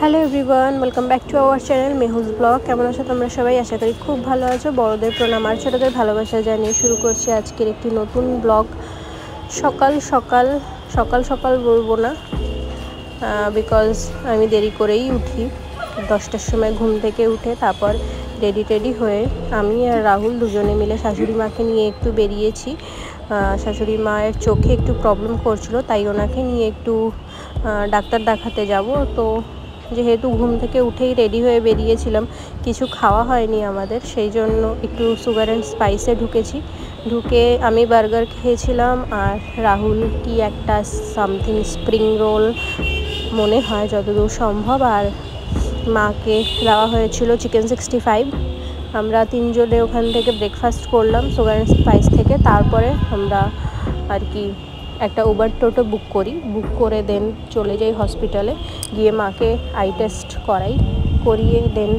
Hello everyone, welcome back to our channel Mehu's blog. কেমন আছো তোমরা সবাই? আশা করি খুব ভালো আছো। বড়দের প্রণাম আর ছোটদের ভালোবাসা জানিয়ে শুরু করছি আজকের একটি নতুন ব্লগ। সকাল সকাল বলবো না, বিকজ আমি দেরি করেই উঠি। 10টার সময় ঘুম থেকে উঠে তারপর রেডি হয়ে আমি আর রাহুল দুজনে মিলে শাশুড়ি মাকে নিয়ে একটু বেরিয়েছি। শাশুড়ি মায়ের চোখে একটু প্রবলেম করছিল, তাই ওনাকে নিয়ে একটু ডাক্তার দেখাতে যাব। তো যেহেতু ঘুম থেকে উঠেই রেডি হয়ে বেরিয়েছিলাম, কিছু খাওয়া হয়নি আমাদের, সেই জন্য একটু সুগার অ্যান্ড স্পাইসে ঢুকে আমি বার্গার খেয়েছিলাম আর রাহুল কি একটা সামথিং স্প্রিং রোল মনে হয় যতদূর সম্ভব, আর মাকে দেওয়া হয়েছিল চিকেন 65। আমরা তিনজনে ওখান থেকে ব্রেকফাস্ট করলাম সুগার অ্যান্ড স্পাইস থেকে। তারপরে আমরা আর কি একটা উবার টোটো বুক করে দেন চলে যাই হসপিটালে, গিয়ে মাকে আই টেস্ট করিয়ে দেন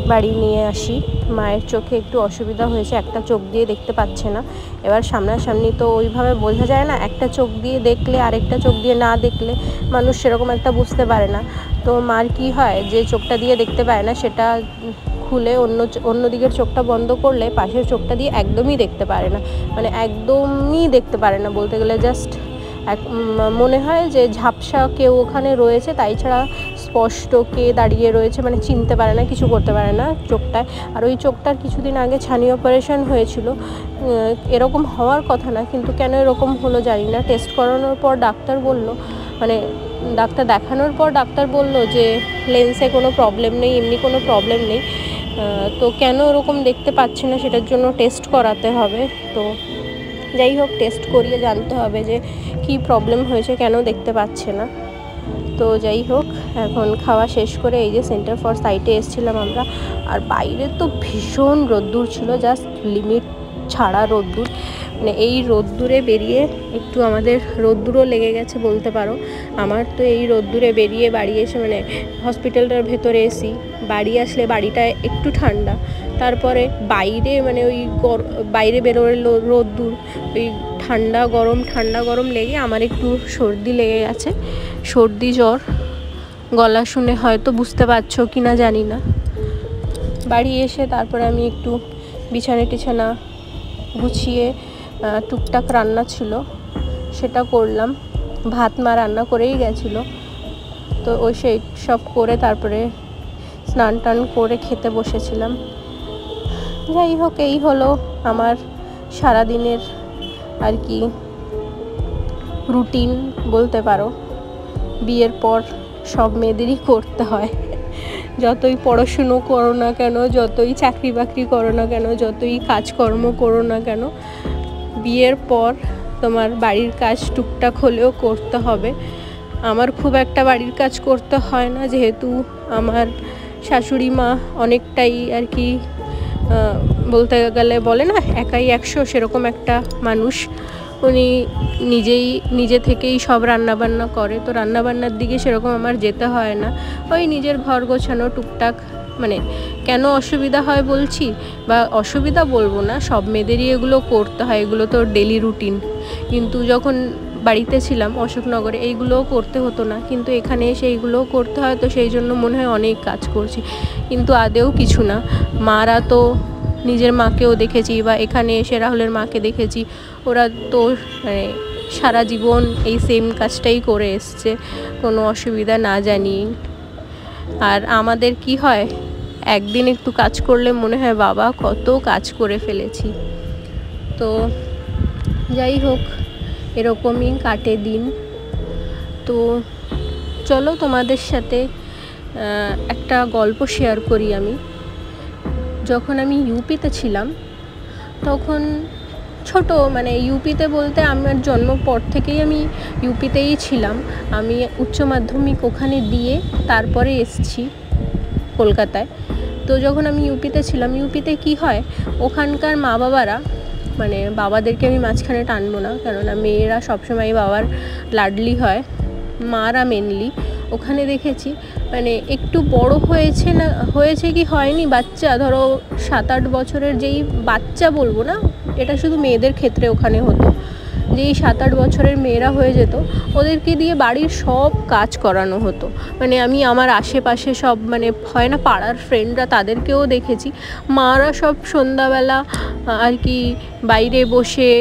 বাড়ি নিয়ে আসি। মায়ের চোখে একটু অসুবিধা হয়েছে, একটা চোখ দিয়ে দেখতে পাচ্ছে না। এবার সামনাসামনি তো ওইভাবে বোঝা যায় না, একটা চোখ দিয়ে দেখলে আরেকটা চোখ দিয়ে না দেখলে মানুষ সেরকম একটা বুঝতে পারে না। তো মার কি হয়, যে চোখটা দিয়ে দেখতে পায় না সেটা খুলে অন্য দিকের চোখটা বন্ধ করলে পাশের চোখটা দিয়ে একদমই দেখতে পারে না, মানে একদমই দেখতে পারে না বলতে গেলে। জাস্ট মনে হয় যে ঝাপসা কেউ ওখানে রয়েছে, তাই ছাড়া স্পষ্ট কে দাঁড়িয়ে রয়েছে মানে চিনতে পারে না, কিছু করতে পারে না চোখটায়। আর ওই চোখটার কিছুদিন আগে ছানি অপারেশন হয়েছিল। এরকম হওয়ার কথা না, কিন্তু কেন এরকম হলো জানি না। টেস্ট করানোর পর ডাক্তার দেখানোর পর ডাক্তার বলল যে লেন্সে কোনো প্রবলেম নেই, এমনি কোনো প্রবলেম নেই। তো কেন ওরকম দেখতে পাচ্ছে না সেটার জন্য টেস্ট করাতে হবে। তো যাই হোক, টেস্ট করিয়ে জানতে হবে যে কি প্রবলেম হয়েছে, কেন দেখতে পাচ্ছে না। তো যাই হোক, এখন খাওয়া শেষ করে এই যে সেন্টার ফর সাইটে এসেছিলাম আমরা। আর বাইরে তো ভীষণ রোদ্দুর ছিল, জাস্ট লিমিট ছাড়া রোদ্দুর। মানে এই রোদ্দুরে বেরিয়ে একটু আমাদের রোদ্দুরও লেগে গেছে বলতে পারো। আমার তো এই রোদ্দুরে বেরিয়ে বাড়ি এসে মানে হসপিটালটার ভেতরে এসি, বাড়ি আসলে বাড়িটা একটু ঠান্ডা, তারপরে বাইরে মানে ওই বাইরে বেরোলে রোদ্দুর, ওই ঠান্ডা গরম লেগে আমার একটু সর্দি লেগে গেছে, সর্দি জ্বর। গলা শুনে হয়তো বুঝতে পারছো কি না জানি না। বাড়ি এসে তারপরে আমি একটু বিছানা গুছিয়ে টুকটাক রান্না ছিল সেটা করলাম। ভাত মা রান্না করেই গেছিলো, তো ওই সেই সব করে তারপরে স্নান টান করে খেতে বসেছিলাম। যাই হোক, এই হলো আমার সারাদিনের আর কি রুটিন বলতে পারো। বিয়ের পর সব মেয়েদেরই করতে হয়, যতই পড়াশুনো করো না কেন, যতই চাকরি বাকরি করো না কেন, যতই কাজকর্ম করো না কেন, বিয়ের পর তোমার বাড়ির কাজ টুকটাক হলেও করতে হবে। আমার খুব একটা বাড়ির কাজ করতে হয় না, যেহেতু আমার শাশুড়ি মা অনেকটাই আর কি বলতে গেলে বলে না একাই 100, সেরকম একটা মানুষ। উনি নিজে থেকেই সব রান্নাবান্না করে, তো রান্নাবান্নার দিকে সেরকম আমার যেতে হয় না। ওই নিজের ঘর গোছানো টুকটাক, মানে কেন অসুবিধা হয় বলছি, বা অসুবিধা বলবো না, সব মেয়েদেরই এগুলো করতে হয়, এগুলো তো ডেলি রুটিন। কিন্তু যখন বাড়িতে ছিলাম অশোকনগরে এইগুলোও করতে হতো না, কিন্তু এখানে এসে এইগুলোও করতে হয়, তো সেই জন্য মনে হয় অনেক কাজ করছি, কিন্তু আদেও কিছু না। মারা তো নিজের মাকেও দেখেছি, বা এখানে এসে রাহুলের মাকে দেখেছি, ওরা তো মানে সারা জীবন এই সেম কাজটাই করে এসছে, কোনো অসুবিধা না জানিয়ে। আর আমাদের কি হয়, একদিন একটু কাজ করলে মনে হয় বাবা কত কাজ করে ফেলেছি। তো যাই হোক, এরকমই কাটে দিন। তো চলো তোমাদের সাথে একটা গল্প শেয়ার করি। যখন আমি ইউপিতে ছিলাম তখন ছোট, মানে ইউপিতে বলতে আমার জন্ম পর থেকেই আমি ইউপিতেই ছিলাম। আমি উচ্চ মাধ্যমিক ওখানে দিয়ে তারপরে এসেছি কলকাতায়। তো যখন আমি ইউপিতে ছিলাম, ইউপিতে কি হয়, ওখানকার মা বাবারা, মানে বাবাদেরকে আমি মাঝখানে টানবো না, কেননা মেয়েরা সবসময় বাবার লাডলি হয়, মারা মেনলি। ওখানে দেখেছি মানে একটু বড় হয়েছে কি হয়নি বাচ্চা, ধরো 7-8 বছরের যেই বাচ্চা, বলবো না, এটা শুধু মেয়েদের ক্ষেত্রে ওখানে হতো, যেই 7-8 বছরের মেয়েরা হয়ে যেত ওদেরকে দিয়ে বাড়ির সব কাজ করানো হতো। মানে আমি আমার আশেপাশে সব মানে হয় না পাড়ার ফ্রেন্ডরা তাদেরকেও দেখেছি, মারা সব সন্ধ্যাবেলা আর কি বাইরে বসে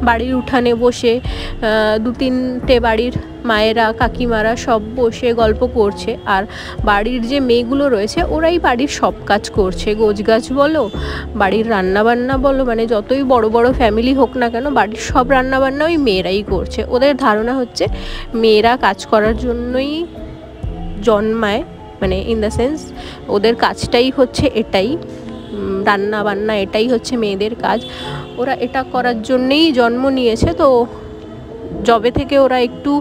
বাড়ির উঠানে বসে 2-3টে বাড়ির মায়েরা কাকিমারা সব বসে গল্প করছে, আর বাড়ির যে মেয়েগুলো রয়েছে ওরাই বাড়ির সব কাজ করছে, গোছগাছ বলো, বাড়ির রান্নাবান্না বলো, মানে যতই বড় বড় ফ্যামিলি হোক না কেন বাড়ির সব রান্নাবান্না ওই মেয়েরাই করছে। ওদের ধারণা হচ্ছে মেয়েরা কাজ করার জন্যই জন্মায়, মানে ইন দ্য সেন্স ওদের কাজটাই হচ্ছে এটাই, রান্না বান্না এটাই হচ্ছে মেয়েদের কাজ, ওরা এটা করার জন্যেই জন্ম নিয়েছে। তো যবে থেকে ওরা একটু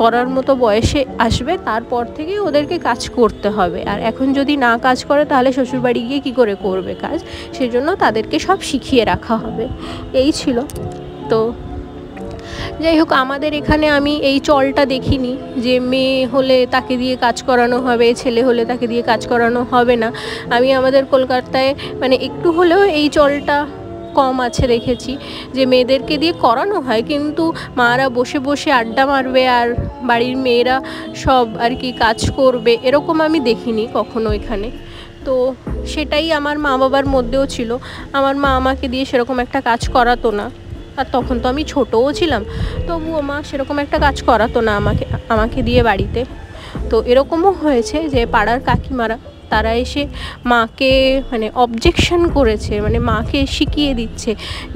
করার মতো বয়সে আসবে তারপর থেকে ওদেরকে কাজ করতে হবে, আর এখন যদি না কাজ করে তাহলে শ্বশুরবাড়ি গিয়ে কী করে করবে কাজ, সেজন্য তাদেরকে সব শিখিয়ে রাখা হবে, এই ছিল। তো যাই হোক, আমাদের এখানে আমি এই চলটা দেখিনি যে মেয়ে হলে তাকে দিয়ে কাজ করানো হবে, ছেলে হলে তাকে দিয়ে কাজ করানো হবে না। আমি আমাদের কলকাতায় মানে একটু হলেও এই চলটা কম আছে দেখেছি, যে মেয়েদেরকে দিয়ে করানো হয় কিন্তু মারা বসে বসে আড্ডা মারবে আর বাড়ির মেয়েরা সব আর কি কাজ করবে, এরকম আমি দেখিনি কখনো এখানে। তো সেটাই আমার মা বাবার মধ্যেও ছিল, আমার মা আমাকে দিয়ে সেরকম একটা কাজ করাতো না, আর তখন তো আমি ছোটও ছিলাম, তবুও মা সেরকম একটা কাজ করাতো না আমাকে দিয়ে বাড়িতে। তো এরকমও হয়েছে যে পাড়ার কাকিমারা তারা এসে মাকে মানে অবজেকশন করেছে, মানে মাকে শিখিয়ে দিচ্ছে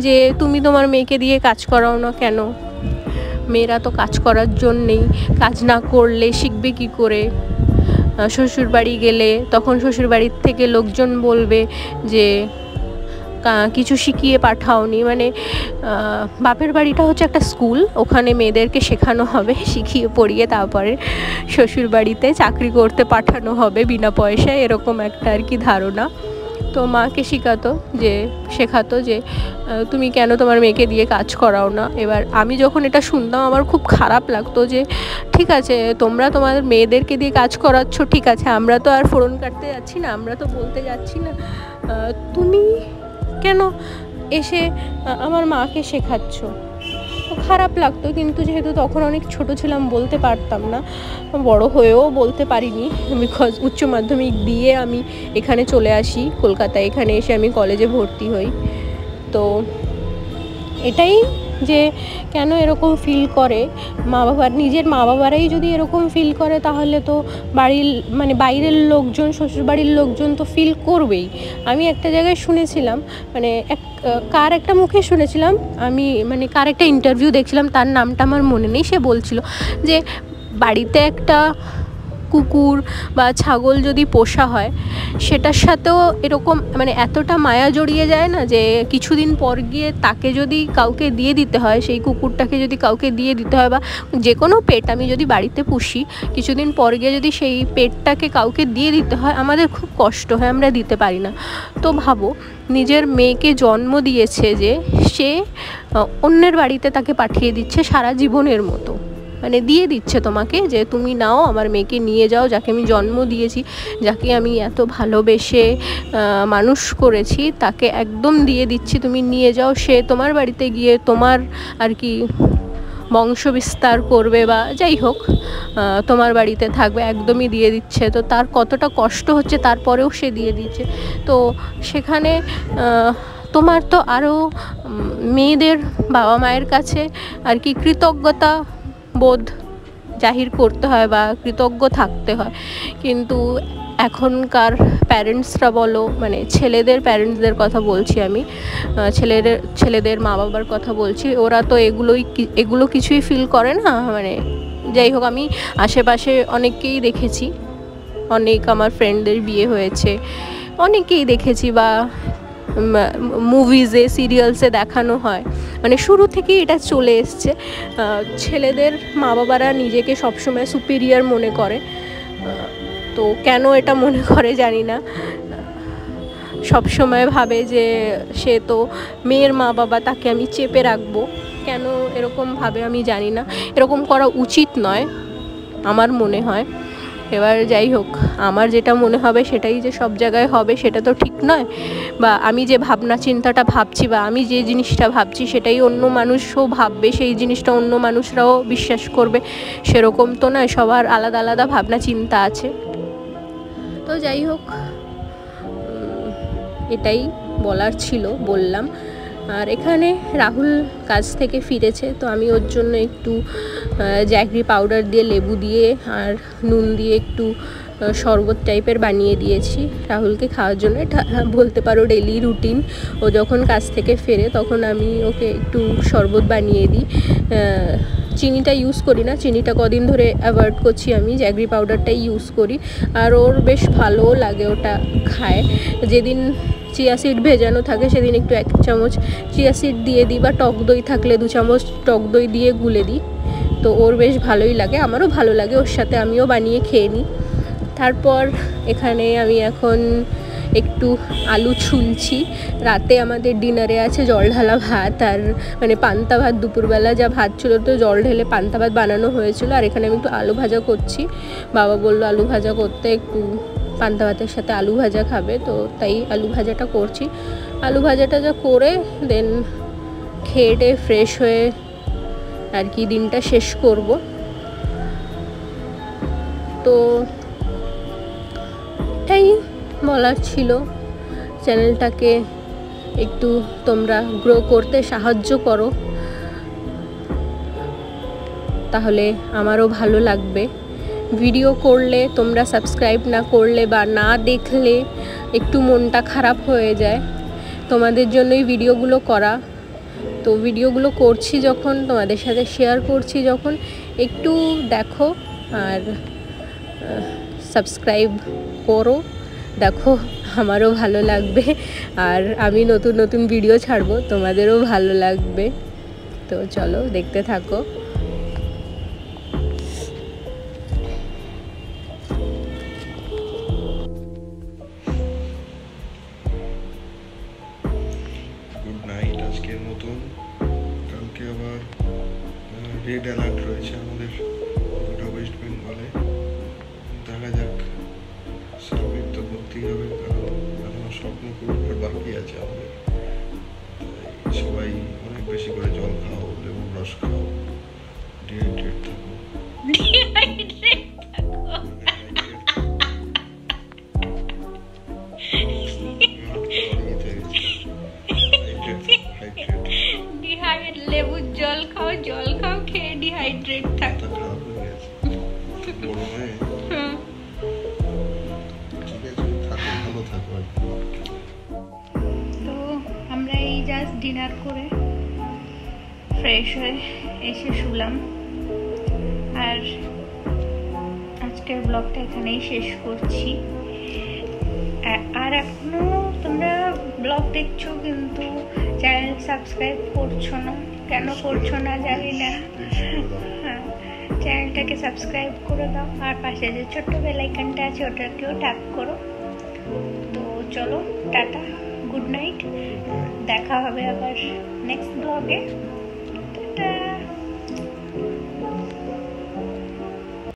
যে তুমি তোমার মেয়েকে দিয়ে কাজ করাও না কেন, মেয়েরা তো কাজ করার জন্যেই, কাজ না করলে শিখবে কী করে, শ্বশুরবাড়ি গেলে তখন শ্বশুরবাড়ির থেকে লোকজন বলবে যে কিছু শিখিয়ে পাঠাওনি। মানে বাপের বাড়িটা হচ্ছে একটা স্কুল, ওখানে মেয়েদেরকে শেখানো হবে, শিখিয়ে পড়িয়ে তারপরে শ্বশুরবাড়িতে চাকরি করতে পাঠানো হবে বিনা পয়সায়, এরকম একটা আর কি ধারণা। তো মাকে শেখাতো যে তুমি কেন তোমার মেয়েকে দিয়ে কাজ করাও না। এবার আমি যখন এটা শুনতাম আমার খুব খারাপ লাগতো যে ঠিক আছে তোমরা তোমাদের মেয়েদেরকে দিয়ে কাজ করাচ্ছ, ঠিক আছে, আমরা তো আর ফোড়ন কাটতে যাচ্ছি না, আমরা তো বলতে যাচ্ছি না, তুমি কেন এসে আমার মাকে শেখাচ্ছ। তো খারাপ লাগতো, কিন্তু যেহেতু তখন অনেক ছোট ছিলাম বলতে পারতাম না, বড় হয়েও বলতে পারিনি, বিকজ উচ্চ মাধ্যমিক দিয়ে আমি এখানে চলে আসি কলকাতায়, এখানে এসে আমি কলেজে ভর্তি হই। তো এটাই যে কেন এরকম ফিল করে নিজের মা বাবারাই যদি এরকম ফিল করে তাহলে তো বাড়ির মানে বাইরের লোকজন, শ্বশুরবাড়ির লোকজন তো ফিল করবেই। আমি একটা জায়গায় শুনেছিলাম, মানে কার একটা মুখে শুনেছিলাম আমি, মানে কার একটা ইন্টারভিউ দেখছিলাম, তার নামটা আমার মনে নেই, সে বলছিল যে বাড়িতে একটা কুকুর বা ছাগল যদি পোষা হয় সেটার সাথেও এরকম মানে এতটা মায়া জড়িয়ে যায় না, যে কিছুদিন পর গিয়ে তাকে যদি কাউকে দিয়ে দিতে হয়, সেই কুকুরটাকে যদি কাউকে দিয়ে দিতে হয়, বা যে কোনো পেট আমি যদি বাড়িতে পুষি কিছুদিন পর গিয়ে যদি সেই পেটটাকে কাউকে দিয়ে দিতে হয় আমাদের খুব কষ্ট হয়, আমরা দিতে পারি না। তো ভাবো নিজের মেয়েকে জন্ম দিয়েছে যে সে অন্যের বাড়িতে তাকে পাঠিয়ে দিচ্ছে সারা জীবনের মতো, মানে দিয়ে দিচ্ছে তোমাকে যে তুমি নাও আমার মেয়েকে নিয়ে যাও, যাকে আমি জন্ম দিয়েছি, যাকে আমি এত ভালোবেসে মানুষ করেছি, তাকে একদম দিয়ে দিচ্ছি, তুমি নিয়ে যাও, সে তোমার বাড়িতে গিয়ে তোমার আর কি বংশ বিস্তার করবে বা যাই হোক তোমার বাড়িতে থাকবে, একদমই দিয়ে দিচ্ছে। তো তার কতটা কষ্ট হচ্ছে তারপরেও সে দিয়ে দিচ্ছে। তো সেখানে তোমার তো আরও মেয়েদের বাবা মায়ের কাছে আর কি কৃতজ্ঞতা বোধ জাহির করতে হয় বা কৃতজ্ঞ থাকতে হয়, কিন্তু এখনকার প্যারেন্টসরা বলো, মানে ছেলেদের প্যারেন্টসদের কথা বলছি আমি, ছেলেদের মা বাবার কথা বলছি, ওরা তো এগুলো কিছুই ফিল করে না। মানে যাই হোক, আমি আশেপাশে অনেককেই দেখেছি, অনেক আমার ফ্রেন্ডদের বিয়ে হয়েছে, অনেকেই দেখেছি বা মুভিজে সিরিয়ালসে দেখানো হয়, মানে শুরু থেকেই এটা চলে এসছে। ছেলেদের মা বাবারা নিজেকে সবসময় সুপিরিয়র মনে করে, তো কেন এটা মনে করে জানি না, সবসময় ভাবে যে সে তো মেয়ের মা বাবা, তাকে আমি চেপে রাখবো, কেন এরকম ভাবে আমি জানি না, এরকম করা উচিত নয় আমার মনে হয়। এবার যাই হোক, আমার যেটা মনে হবে সেটাই যে সব জায়গায় হবে সেটা তো ঠিক নয়, বা আমি যে ভাবনা চিন্তাটা ভাবছি বা আমি যে জিনিসটা ভাবছি সেটাই অন্য মানুষও ভাববে, সেই জিনিসটা অন্য মানুষরাও বিশ্বাস করবে সেরকম তো নয়, সবার আলাদা আলাদা ভাবনা চিন্তা আছে। তো যাই হোক, এটাই বলার ছিল, বললাম। আর এখানে রাহুল কাজ থেকে ফিরেছে, তো আমি ওর জন্য একটু জ্যাগরি পাউডার দিয়ে, লেবু দিয়ে আর নুন দিয়ে একটু শরবত টাইপের বানিয়ে দিয়েছি রাহুলকে খাওয়ার জন্য। এটা বলতে পারো ডেলি রুটিন, ও যখন কাজ থেকে ফেরে তখন আমি ওকে একটু শরবত বানিয়ে দিই। চিনিটা ইউজ করি না, চিনিটা কদিন ধরে অ্যাভয়েড করছি, আমি জ্যাগরি পাউডারটাই ইউজ করি। আর ওর বেশ ভালোও লাগে, ওটা খায়। যেদিন চিয়া সিড ভেজানো থাকে সেদিন একটু 1 চামচ চিয়া সিড দিয়ে দিই, বা টক দই থাকলে 2 চামচ টক দই দিয়ে গুলে দিই, তো ওর বেশ ভালোই লাগে, আমারও ভালো লাগে, ওর সাথে আমিও বানিয়ে খেয়ে নিই। তারপর এখানে আমি এখন একটু আলু ছুলছি। রাতে আমাদের ডিনারে আছে জল ঢালা ভাত, আর মানে পান্তা ভাত। দুপুরবেলা যা ভাত ছিল তো জল ঢেলে পান্তা ভাত বানানো হয়েছিল। আর এখানে আমি একটু আলু ভাজা করছি, বাবা বললো আলু ভাজা করতে, একটু পান্তা ভাতের সাথে আলু ভাজা খাবে, তো তাই আলু ভাজাটা করছি। আলু ভাজাটা যা করে দেন খেয়ে ফ্রেশ হয়ে আর কি দিনটা শেষ করব। তো এটাই বলার ছিল, চ্যানেলটাকে একটু তোমরা গ্রো করতে সাহায্য করো, তাহলে আমারও ভালো লাগবে। ভিডিও করলে তোমরা সাবস্ক্রাইব না করলে বা না দেখলে একটু মনটা খারাপ হয়ে যায়। তোমাদের জন্যই ভিডিওগুলো করা, তো ভিডিওগুলো করছি যখন, তোমাদের সাথে শেয়ার করছি যখন, একটু দেখো আর সাবস্ক্রাইব করো, দেখো আমারও ভালো লাগবে। আর আমি নতুন নতুন ভিডিও ছাড়বো, তোমাদেরও ভালো লাগবে। তো চলো দেখতে থাকো। গুড নাইট আজকের মতন। কালকে আবার রেড অ্যালার্ট রয়েছে আমাদের গোটা ওয়েস্ট বেঙ্গলে। দেখা যাক, সার্ভিস তো করতেই হবে, কারণ এখনো স্বপ্ন পূরণের বাকি আছে আমাদের। সবাই অনেক বেশি করে জল খাও, লেবুর রস খাও, ডিহাইড্রেট থাকো। লেবুর জল খাও, জল খাও, খেয়ে ডিহাইড্রেট থাকো। খারাপ হয়ে গেছে গরমে। ঠিক আছে, থাকো, ভালো থাকো। তো আমরা এই জাস্ট ডিনার করে ফ্রেশ হয়ে এসে শুলাম, আর আজকের ব্লগটা এখানেই শেষ করছি। আর এখনো তোমরা ব্লগ দেখছো কিন্তু চ্যানেল সাবস্ক্রাইব করছো না, কেন করছো না জানি না। হ্যাঁ, চ্যানেলটাকে সাবস্ক্রাইব করে দাও, আর পাশে যে ছোট্ট বেল আইকনটা আছে ওটাকেও ট্যাপ করো। তো চলো, টাটা, গুড নাইট, দেখা হবে আবার নেক্সট ব্লগে। টাটা।